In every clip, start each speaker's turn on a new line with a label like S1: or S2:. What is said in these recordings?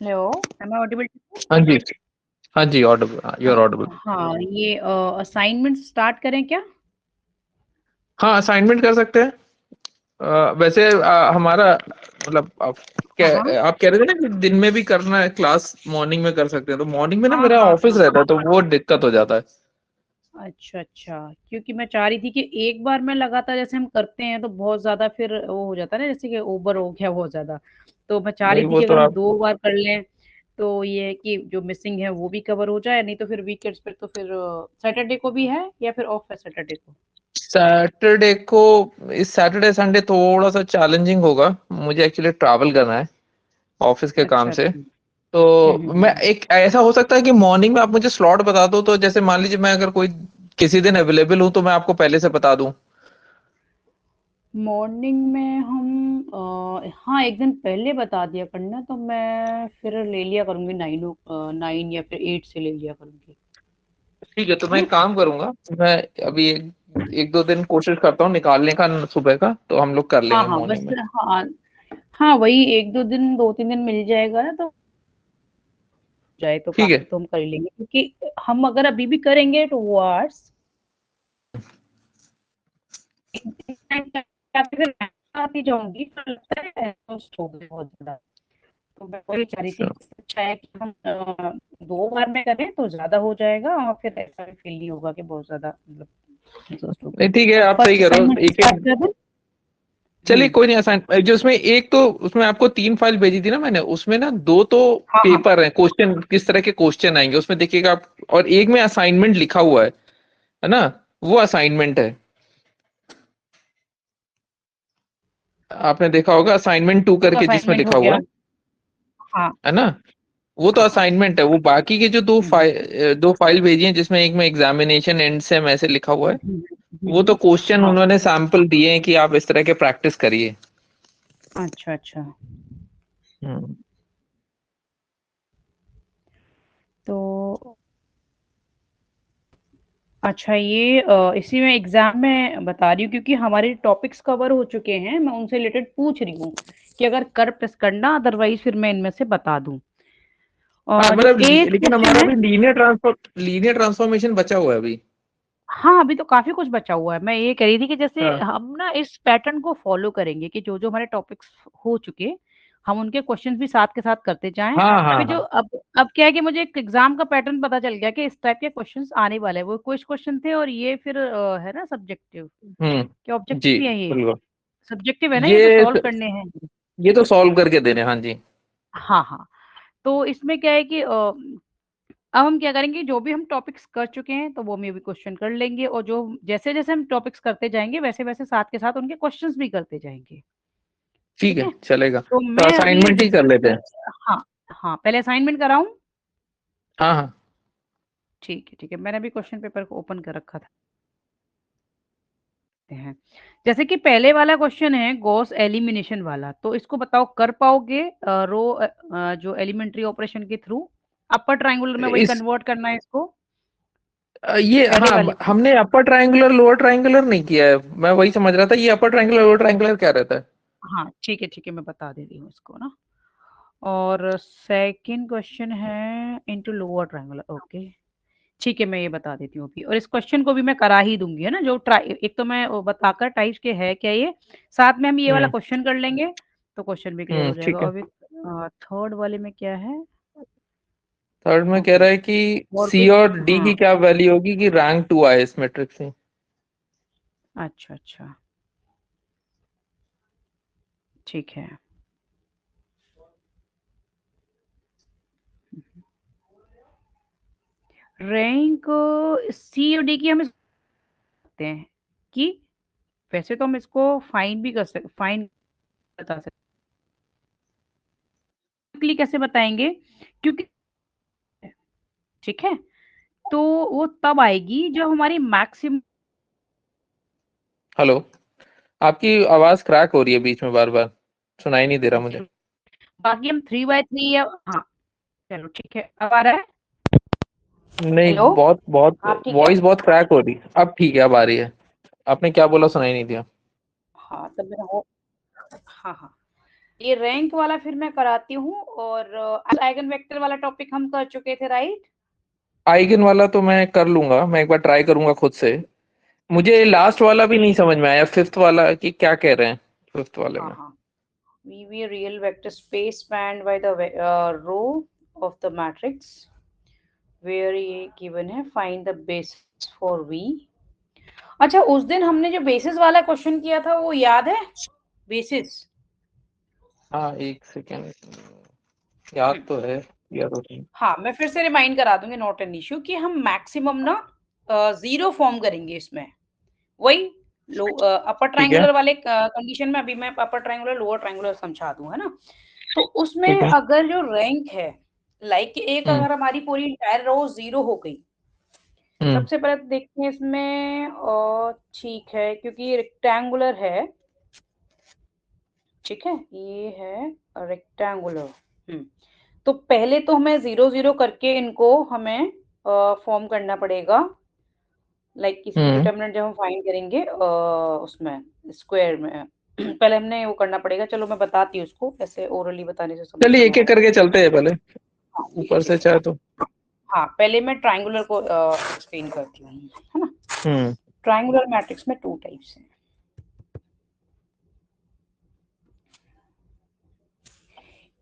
S1: Hello, M I audible?
S2: हाँ जी। हाँ जी, Audible, you are Audible.
S1: हाँ, ये असाइनमेंट स्टार्ट करें क्या?
S2: हाँ, असाइनमेंट कर सकते हैं। वैसे हमारा मतलब
S1: हाँ हाँ
S2: आप कह रहे थे ना कि दिन में भी करना है, क्लास मॉर्निंग में कर सकते हैं, तो मॉर्निंग में ना
S1: हाँ
S2: मेरा
S1: हाँ
S2: ऑफिस
S1: हाँ।
S2: रहता है तो वो दिक्कत हो जाता है।
S1: अच्छा अच्छा, क्योंकि मैं चाह रही थी कि एक बार में लगातार जैसे हम करते हैं तो बहुत ज्यादा फिर वो हो जाता है ना, जैसे कि ओवर हो गया बहुत ज्यादा। तो मैं चाह रही
S2: नहीं,
S1: थी
S2: वो
S1: कि
S2: तो
S1: अगर हम
S2: आप
S1: 2 बार कर लें तो ये है कि जो मिसिंग है वो भी कवर हो जाए, नहीं तो फिर वीकेंड्स पे तो फिर सैटरडे को भी है या फिर ऑफ है सैटरडे को?
S2: सैटरडे को, इस सैटरडे संडे थोड़ा सा चैलेंजिंग होगा, मुझे एक्चुअली ट्रैवल करना है ऑफिस के काम
S1: अच्छा
S2: से।
S1: अच्छा।
S2: तो मैं
S1: हम्म।
S2: एक ऐसा हो सकता है कि मॉर्निंग में आप मुझे स्लॉट बता दो, तो जैसे मान लीजिए मैं अगर कोई किसी दिन अवेलेबल हूँ तो मैं आपको पहले से बता दूं।
S1: मॉर्निंग में हम हाँ, एक दिन पहले बता दिया करना तो मैं फिर ले लिया करूंगी 9 या फिर 8 से ले लिया करूंगी।
S2: ठीक है, तो मैं
S1: है ना?
S2: एक काम करूंगा। मैं अभी एक दो दिन कोशिश करता हूँ निकालने का सुबह का, तो हम लोग कर
S1: हाँ
S2: लेंगे
S1: हाँ बस।
S2: मॉर्निंग में।
S1: हाँ हाँ, वही 1 2 दिन 2 3 दिन मिल जाएगा ना तो जाए तो
S2: ठीक
S1: बाकी
S2: है।
S1: तो हम कर ही लेंगे, क्योंकि हम अगर अभी भी करेंगे 2 आवर्स फिर मैं आती जाऊंगी तो लगता है exhaust हो गई बहुत ज्यादा। तो मैं वही चाह रही थी
S2: अच्छा।
S1: कि इससे अच्छा है कि हम 2 बार में करें तो ज्यादा हो जाएगा और फिर ऐसा भी फील नहीं होगा कि बहुत ज्यादा मतलब एग्जॉस्ट हो गए।
S2: नहीं, ठीक है,
S1: तो
S2: आप सही
S1: फर्स्ट
S2: करो,
S1: असाइनमेंट
S2: एक
S1: स्टार्ट
S2: एक।
S1: कर दें?
S2: चलिए,
S1: हम्म।
S2: कोई नहीं, आसान जो उसमें एक तो, उसमें आपको 3 फाइल भेजी थी ना मैंने, उसमें ना दो तो
S1: हाँ हाँ।
S2: पेपर हैं, क्वेश्चन किस तरह के क्वेश्चन आएंगे उसमें देखिएगा आप। और एक में असाइनमेंट लिखा हुआ है ना, वो असाइनमेंट है। आपने देखा होगा असाइनमेंट 2
S1: वो तो
S2: करके जिसमें
S1: असाइनमेंट हो
S2: लिखा हुआ
S1: गया। हाँ
S2: है ना। वो तो
S1: हाँ हाँ।
S2: असाइनमेंट है। वो बाकी के जो
S1: हम्म,
S2: 2 फाइल भेजी हैं, जिसमें एक में एग्जामिनेशन एंड सेम ऐसे लिखा हुआ है,
S1: हम्म,
S2: वो तो क्वेश्चन
S1: हाँ।
S2: उन्होंने सैंपल दिए हैं कि आप इस तरह के प्रैक्टिस करिए।
S1: अच्छा अच्छा।
S2: हम्म।
S1: तो अच्छा, ये इसी में एग्जाम में बता रही हूँ क्योंकि हमारे टॉपिक्स कवर हो चुके हैं, मैं उनसे रिलेटेड पूछ रही हूँ कि अगर कर प्रेस करना, अदरवाइज फिर मैं इनमें से बता दूं।
S2: हाँ,
S1: जो
S2: मतलब
S1: एट
S2: लेकिन
S1: क्वेश्चन
S2: हमारा
S1: है।
S2: भी लीनियर ट्रांसफॉर्मेशन बचा हुआ है अभी।
S1: हाँ, अभी तो काफी कुछ बचा हुआ है। मैं ये कह रही थी कि जैसे
S2: हाँ
S1: हम ना इस पैटर्न को फॉलो करेंगे कि जो जो हमारे टॉपिक्स हो चुके, हम उनके क्वेश्चंस भी साथ के साथ करते जाएं।
S2: हाँ हाँ
S1: क्योंकि जो
S2: हाँ।
S1: अब क्या है कि मुझे एक एग्जाम का पैटर्न पता चल गया कि इस टाइप के क्वेश्चंस आने वाले हैं। वो क्विज क्वेश्चन थे और ये फिर है ना सब्जेक्टिव, क्या
S2: जी
S1: ऑब्जेक्टिव है ये?
S2: बिल्कुल।
S1: सब्जेक्टिव है ना, ये तो
S2: ये
S1: सॉल्व करने हैं।
S2: ये तो सॉल्व करके देने, हाँ जी।
S1: हाँ हाँ। तो इसमें क्या है कि अब हम क्या करेंगे, जो भी हम टॉपिक्स कर चुके हैं तो वो में भी क्वेश्चन कर लेंगे, और जो जैसे जैसे हम टॉपिक्स करते जाएंगे वैसे वैसे साथ के साथ उनके क्वेश्चंस भी करते जाएंगे।
S2: ठीक
S1: ठीक
S2: है,
S1: है?
S2: चलेगा,
S1: तो
S2: तो
S1: मैं अभी
S2: असाइनमेंट ही कर लेते
S1: जैसे
S2: हैं।
S1: हाँ हाँ, पहले असाइनमेंट कराऊं?
S2: हाँ हाँ।
S1: ठीक है ठीक है, मैंने अभी क्वेश्चन पेपर को ओपन कर रखा था। हैं जैसे कि पहले वाला क्वेश्चन है गॉस एलिमिनेशन वाला, तो इसको बताओ कर पाओगे? जो एलिमेंट्री ऑपरेशन के थ्रू अपर ट्रायंगुलर में वही
S2: इस
S1: कन्वर्ट करना है इसको,
S2: ये
S1: पहले
S2: हाँ,
S1: वाले को।
S2: हमने अपर ट्रायंगुलर लोअर ट्रायंगुलर नहीं किया है। मैं वही समझ रहा था, ये अपर ट्रायंगुलर लोअर ट्रायंगुलर क्या रहता है।
S1: हाँ ठीक है, मैं बता दे रही हूँ इसको ना। और सेकंड क्वेश्चन है इनटू लोअर ट्रायंगुलर। ओके, ठीक है, मैं ये बता देती हूँ अभी, और इस क्वेश्चन को भी मैं करा ही दूंगी, है ना। जो ट्राई एक तो मैं वो बताकर टाइप्स के है क्या ये, साथ में हम ये वाला
S2: हम्म
S1: क्वेश्चन कर लेंगे तो क्वेश्चन भी क्लियर हो जाएगा।
S2: ठीक है।
S1: और थर्ड वाले में क्या है?
S2: थर्ड में कह
S1: ओके,
S2: रहा है कि
S1: और
S2: सी
S1: कुछ?
S2: और डी
S1: हाँ,
S2: की क्या वैल्यू होगी कि रैंक 2 आए इस मैट्रिक्स से।
S1: अच्छा अच्छा, ठीक है। रैंक सी और डी की हम सकते हैं कि वैसे तो हम इसको फाइन भी कर सकते, फाइन बता सकते, कैसे बताएंगे? क्योंकि ठीक है, तो वो तब आएगी जब हमारी मैक्सिमम,
S2: हेलो, आपकी आवाज क्रैक हो रही है बीच में, बार बार सुनाई नहीं दे रहा मुझे।
S1: बाकी हम 3 बाय 3 या हाँ, चलो ठीक है, अब आ रहा है?
S2: नहीं,
S1: हेलो,
S2: बहुत बहुत
S1: आप ठीक है?
S2: वॉइस बहुत क्रैक हो रही है। अब ठीक है, अब आ रही है। आपने क्या बोला सुनाई नहीं दिया।
S1: हाँ, तब मेरा हो, हाँ हाँ, ये रैंक वाला फिर मैं कराती हूँ, और आइगन वेक्टर वाला टॉपिक हम कर चुके थे, राइट?
S2: आइगन वाला तो मैं कर लूंगा, मैं एक बार ट्राई करूंगा खुद से। मुझे लास्ट वाला भी नहीं समझ में आया, फिफ्थ वाला कि क्या कह रहे हैं फिफ्थ वाले में।
S1: हाँ, VB real vector space spanned by the row of the matrix where ये given है, find the basis for V। अच्छा, उस दिन हमने जो बेसिस वाला क्वेश्चन किया था वो याद है? बेसिस,
S2: हाँ एक सेकेंड, याद तो है, याद तो है।
S1: हाँ मैं फिर से रिमाइंड करा दूंगी, नॉट एन इश्यू, कि हम मैक्सिमम ना जीरो फॉर्म करेंगे इसमें। वही लो अपर
S2: ठीक है
S1: ट्रायंगुलर वाले कंडीशन में अभी मैं अपर ट्रायंगुलर लोअर ट्रायंगुलर समझा दूं, है ना? तो उसमें
S2: ठीक है।
S1: अगर जो रैंक है, लाइक एक
S2: हम्म
S1: अगर हमारी पूरी इंटायर रो जीरो हो गई,
S2: हम्म
S1: सबसे पहले तो देखते हैं इसमें, ठीक है क्योंकि ये रेक्टेंगुलर है, ठीक है, ये है रेक्टेंगुलर। तो पहले तो हमें जीरो जीरो करके इनको हमें फॉर्म करना पड़ेगा, लाइक किसी भी
S2: हम्म
S1: डिटरमिनेंट जब हम फाइंड करेंगे उसमें स्क्वायर में पहले हमने वो करना पड़ेगा। चलो मैं बताती हूँ उसको, ऐसे ओरली बताने से समझ
S2: चलिए
S1: नहीं
S2: एक एक
S1: आएगा।
S2: करके चलते हैं पहले,
S1: हाँ
S2: ऊपर
S1: ठीक
S2: से
S1: है,
S2: चाहे तो।
S1: हाँ पहले मैं ट्रायंगुलर को एक्सप्लेन करती हूँ, है ना?
S2: हम्म
S1: ट्रायंगुलर मैट्रिक्स में टू टाइप्स हैं,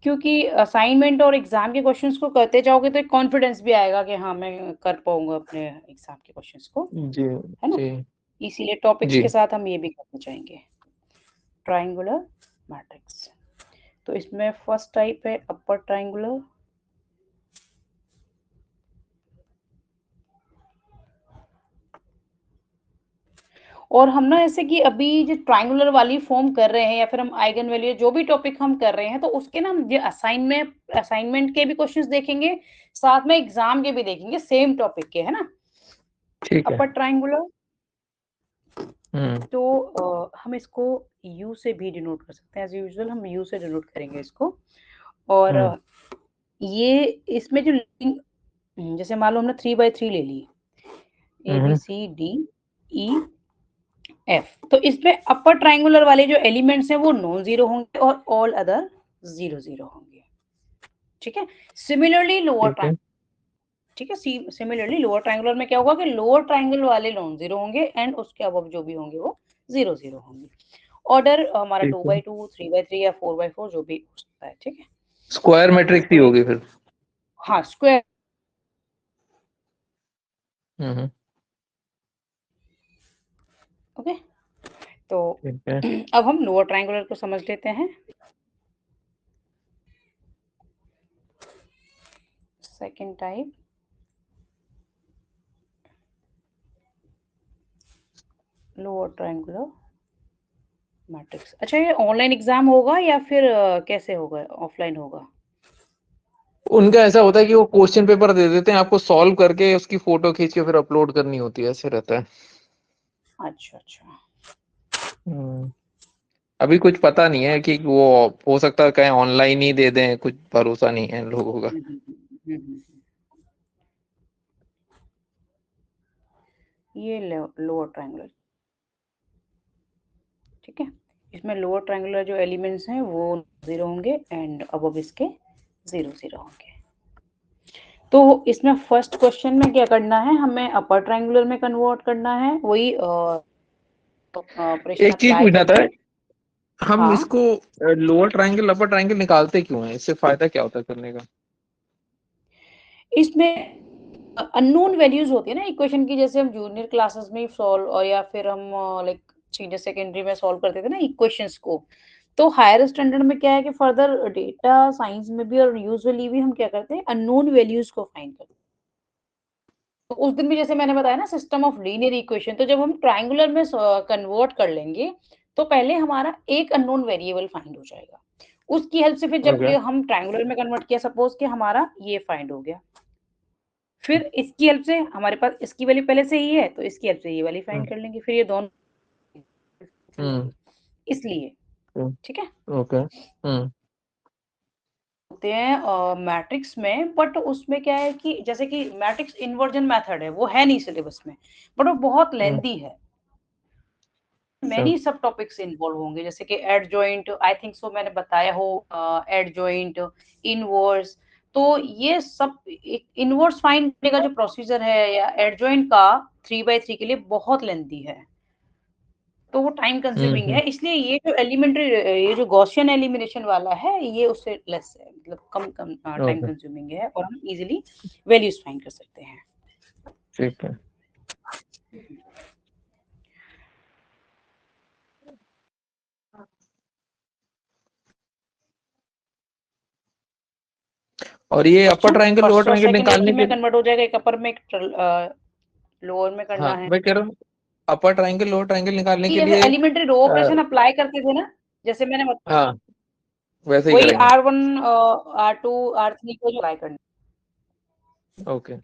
S1: क्योंकि असाइनमेंट और एग्जाम के क्वेश्चंस को करते जाओगे तो एक कॉन्फिडेंस भी आएगा कि हाँ मैं कर पाऊंगा अपने एग्जाम के क्वेश्चंस को,
S2: जी
S1: है ना?
S2: जी
S1: इसीलिए टॉपिक्स
S2: जी।
S1: के साथ हम ये भी करना चाहेंगे, ट्रायंगुलर मैट्रिक्स। तो इसमें फर्स्ट टाइप है अपर ट्रायंगुलर, और हम ना ऐसे कि अभी जो ट्रायंगुलर वाली फॉर्म कर रहे हैं या फिर हम आइगन वैल्यू जो भी टॉपिक हम कर रहे हैं, तो उसके ना हम असाइनमेंट के भी क्वेश्चंस देखेंगे, साथ में एग्जाम के भी देखेंगे, सेम टॉपिक के, है ना?
S2: ठीक है।
S1: अपर ट्रायंगुलर,
S2: हम्म
S1: तो हम इसको यू से भी डिनोट कर सकते हैं, एज यूजुअल हम यू से डिनोट करेंगे इसको। और
S2: हम्म
S1: ये इसमें जो जैसे मान लो हमने 3 by 3 ले ली, A B
S2: hmm
S1: C D E F, तो इसमें अपर ट्रायंगुलर वाले जो एलिमेंट्स हैं वो नॉन जीरो होंगे और ऑल अदर जीरो जीरो होंगे, ठीक है? सिमिलरली लोअर
S2: ठीक है।
S1: ट्रायंगुलर, ठीक है, सिमिलरली लोअर ट्रायंगुलर में क्या होगा कि लोअर ट्रायंगल वाले नॉन जीरो होंगे एंड उसके अबव जो भी होंगे वो जीरो जीरो होंगे। ऑर्डर हमारा
S2: ठीक
S1: टू
S2: है,
S1: बाई टू, 3 by 3 या 4 by 4 जो भी हो सकता है, ठीक है?
S2: स्क्वायर मैट्रिक्स ही
S1: तो
S2: होगी फिर।
S1: हाँ स्क्वायर,
S2: हम्म
S1: ओके। तो
S2: ठीक है।
S1: अब हम लोअर ट्रायंगुलर को समझ लेते हैं। Second type lower triangular matrix. अच्छा, ये ऑनलाइन एग्जाम होगा या फिर कैसे होगा, ऑफलाइन होगा?
S2: उनका ऐसा होता है कि वो क्वेश्चन पेपर दे देते हैं आपको, सॉल्व करके उसकी फोटो खींच के फिर अपलोड करनी होती है, ऐसे रहता है।
S1: अच्छा अच्छा।
S2: हम्म, अभी कुछ पता नहीं है कि वो, हो सकता है कहीं ऑनलाइन ही दे दें, कुछ भरोसा नहीं है इन लोगों का।
S1: ये लोअर ट्रायंगुलर, ठीक है? इसमें लोअर ट्रायंगुलर जो एलिमेंट्स हैं वो जीरो होंगे एंड अबव इसके जीरो जीरो होंगे। तो इसमें फर्स्ट क्वेश्चन में क्या करना है, हमें अपर ट्रायंगुलर में कन्वर्ट करना है, वही ऑपरेशन
S2: एक चीज
S1: अप्लाई
S2: पूछना था,
S1: करके।
S2: हम
S1: हाँ,
S2: इसको लोअर ट्रायंगल अपर ट्रायंगल निकालते क्यों हैं, इससे फायदा क्या होता है करने का?
S1: इसमें अननोन वैल्यूज होती है ना इक्वेशन की, जैसे हम जूनियर क्लासेस में सॉल्व और या फिर हम लाइक सीनियर सेकेंडरी में सॉल्व करते थे ना इक्वेशंस को। तो हायर स्टैंडर्ड में क्या है कि फर्दर डेटा साइंस में भी और यूजुअली भी हम क्या करते हैं, अननोन वैल्यूज को फाइंड करते हैं। तो उस दिन भी जैसे मैंने बताया ना, सिस्टम ऑफ लीनियर इक्वेशन, तो जब हम ट्रायंगुलर में कन्वर्ट कर लेंगे तो पहले हमारा एक अननोन वेरिएबल फाइंड हो जाएगा, उसकी हेल्प से फिर जब
S2: ओके।
S1: ये हम ट्रायंगुलर में कन्वर्ट किया, सपोज कि हमारा ये फाइंड हो गया, फिर इसकी हेल्प से हमारे पास इसकी वैल्यू पहले से ही है तो इसकी हेल्प से ये वाली फाइंड कर लेंगे, फिर ये दोनों
S2: हम्म
S1: होंगे, इसलिए, ठीक है?
S2: ओके। हम्म
S1: होते हैं मैट्रिक्स में, बट उसमें क्या है कि जैसे कि मैट्रिक्स इन्वर्जन मेथड है, वो है नहीं सिलेबस में, बट वो बहुत
S2: हम्म
S1: लेंथी है। मेनी सब टॉपिक्स इन्वॉल्व होंगे, जैसे कि एडजॉइंट, आई थिंक सो मैंने बताया हो, एडजॉइंट, इनवर्स। तो ये सब इनवर्स फाइंड करने का जो प्रोसीजर है या एडजॉइंट का 3/3 के लिए बहुत लेंथी है, तो वो टाइम कंज्यूमिंग है, इसलिए ये जो एलिमेंट्री, ये जो गॉसियन एलिमिनेशन वाला है ये उससे लेस है, मतलब कम कम टाइम
S2: ओके
S1: कंज्यूमिंग है और हम इजीली वैल्यूज फाइंड कर सकते हैं।
S2: ठीक है। और ये अपर ट्रायंगल लोअर
S1: फर्स्ट और
S2: ट्रायंगल
S1: सेकंड एक ही
S2: निकालने
S1: में
S2: के,
S1: कन्वर्ट हो जाएगा, एक अपर में एक लोअर में
S2: हाँ
S1: करना है।
S2: मैं कह रहा हूँ अपर ट्रायंगल लोअर ट्रायंगल निकालने
S1: कि
S2: के
S1: जैसे
S2: लिए
S1: एलिमेंट्री रो ऑपरेशन अप्लाई करते थे ना, जैसे मैंने
S2: हाँ वैसे ही
S1: वही
S2: करेंगे।
S1: R1 R2 R3 को अप्लाई करना।
S2: ओके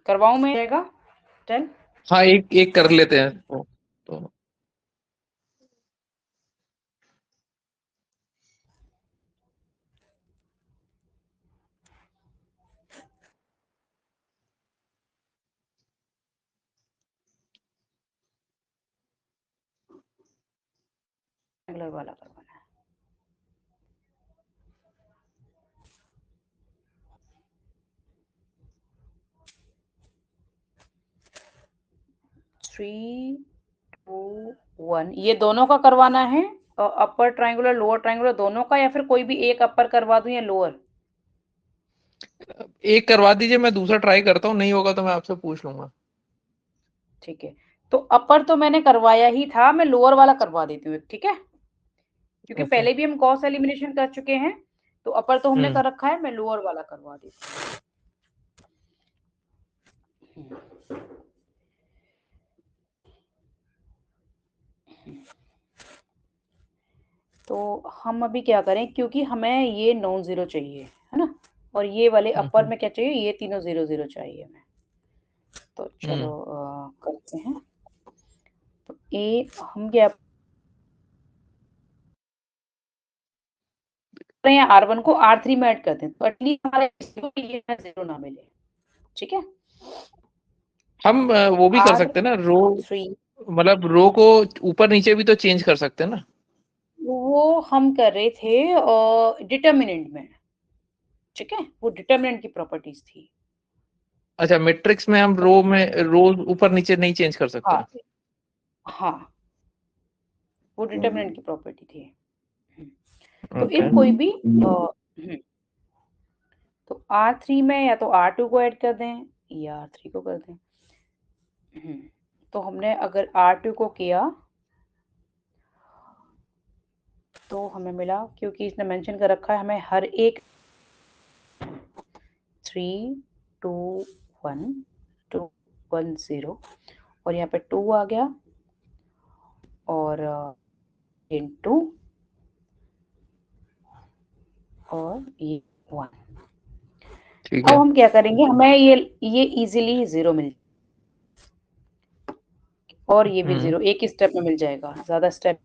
S1: करवाऊं मैं रहेगा 10।
S2: हाँ एक एक कर लेते हैं तो
S1: रेगुलर वाला करवाना है। थ्री टू वन, ये दोनों का करवाना है, अपर ट्रायंगुलर लोअर ट्रायंगुलर दोनों का, या फिर कोई भी एक अपर करवा दूं या लोअर?
S2: एक करवा दीजिए, मैं दूसरा ट्राई करता हूँ, नहीं होगा तो मैं आपसे पूछ लूंगा।
S1: ठीक है, तो अपर तो मैंने करवाया ही था, मैं लोअर वाला करवा देती हूँ, ठीक है, क्योंकि
S2: ओके
S1: पहले भी हम गॉस एलिमिनेशन कर चुके हैं, तो अपर तो हमने
S2: हम्म
S1: कर रखा है, मैं लोअर वाला करवा देती हूँ। तो हम अभी क्या करें, क्योंकि हमें ये नॉन जीरो चाहिए है ना, और ये वाले अपर
S2: हम्म
S1: में क्या चाहिए, ये तीनों जीरो जीरो चाहिए हमें। तो चलो
S2: हम्म
S1: करते हैं। तो ए हम क्या करें हैं, R1 को R3 में ऐड कर दें, तो एटलीस्ट हमारे ये जीरो ना मिले, ठीक है।
S2: हम वो भी कर
S1: आर
S2: सकते हैं ना रो,
S1: थ्री
S2: मतलब रो को ऊपर नीचे भी तो चेंज कर सकते हैं ना।
S1: वो हम कर रहे थे डिटर्मिनेंट में, ठीक है, वो डिटर्मिनेंट की प्रॉपर्टीज थी।
S2: अच्छा मैट्रिक्स में हम रो में रो ऊपर नीचे नहीं चेंज कर सकते
S1: हाँ
S2: हैं।
S1: हाँ, वो डिटर्मिनेंट की प्रॉपर्टी थी। तो
S2: ओके
S1: इन कोई भी तो R3 में या तो R2 को ऐड कर दें या R3 को कर दें। तो हमने अगर R2 को किया तो हमें मिला, क्योंकि इसने मेंशन कर रखा है हमें हर एक 3 2 1 2 1 0, और यहाँ पे 2 आ गया, और इनटू, और ये 1।
S2: ठीक
S1: अब
S2: है
S1: हम क्या करेंगे, हमें ये इजीली 0 मिल, और ये भी
S2: हम्म
S1: 0 एक ही स्टेप में मिल जाएगा, ज्यादा स्टेप।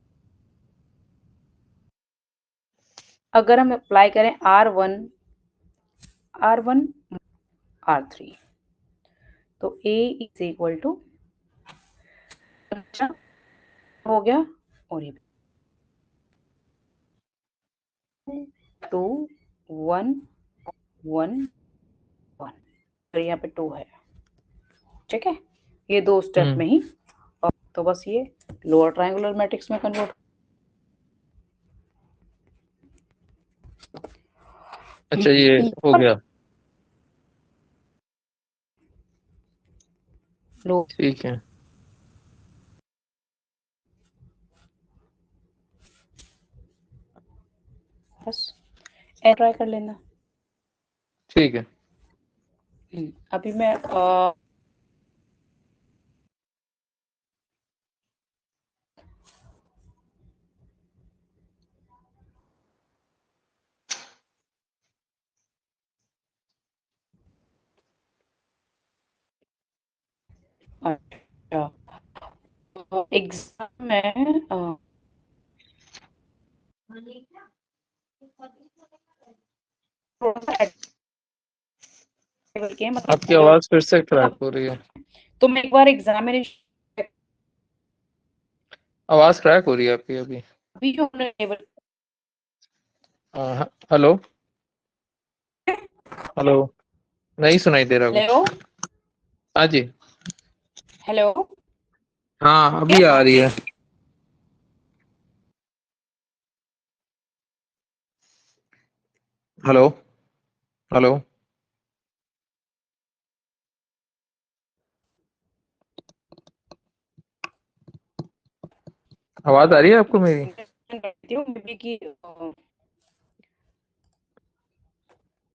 S1: अगर हम अप्लाई करें R1 R3, तो A इज इक्वल टू हो गया, और ये 2 1 1 1, और यहाँ पे 2 है, ठीक है, ये दो स्टेप
S2: हम्म
S1: में ही। तो बस ये लोअर ट्रायंगुलर मैट्रिक्स में कन्वर्ट।
S2: अच्छा ये हो गया।
S1: लो,
S2: ठीक है
S1: बस ए ट्राई कर लेना।
S2: ठीक है
S1: अभी मैं अच्छा, एग्जाम में मतलब
S2: आपकी आवाज फिर से क्रैक हो रही है।
S1: तो मैं एक बार एग्जामिनेशन
S2: आवाज क्रैक हो रही है आपकी अभी।
S1: अभी जो हमने लेवल
S2: हेलो हेलो, नहीं सुनाई दे रहा कुछ।
S1: हेलो
S2: हाँ जी।
S1: हेलो
S2: हाँ
S1: क्या
S2: अभी आ रही है। Hello hello. आवाज आ रही है आपको मेरी?
S1: करती हूँ, मे बी की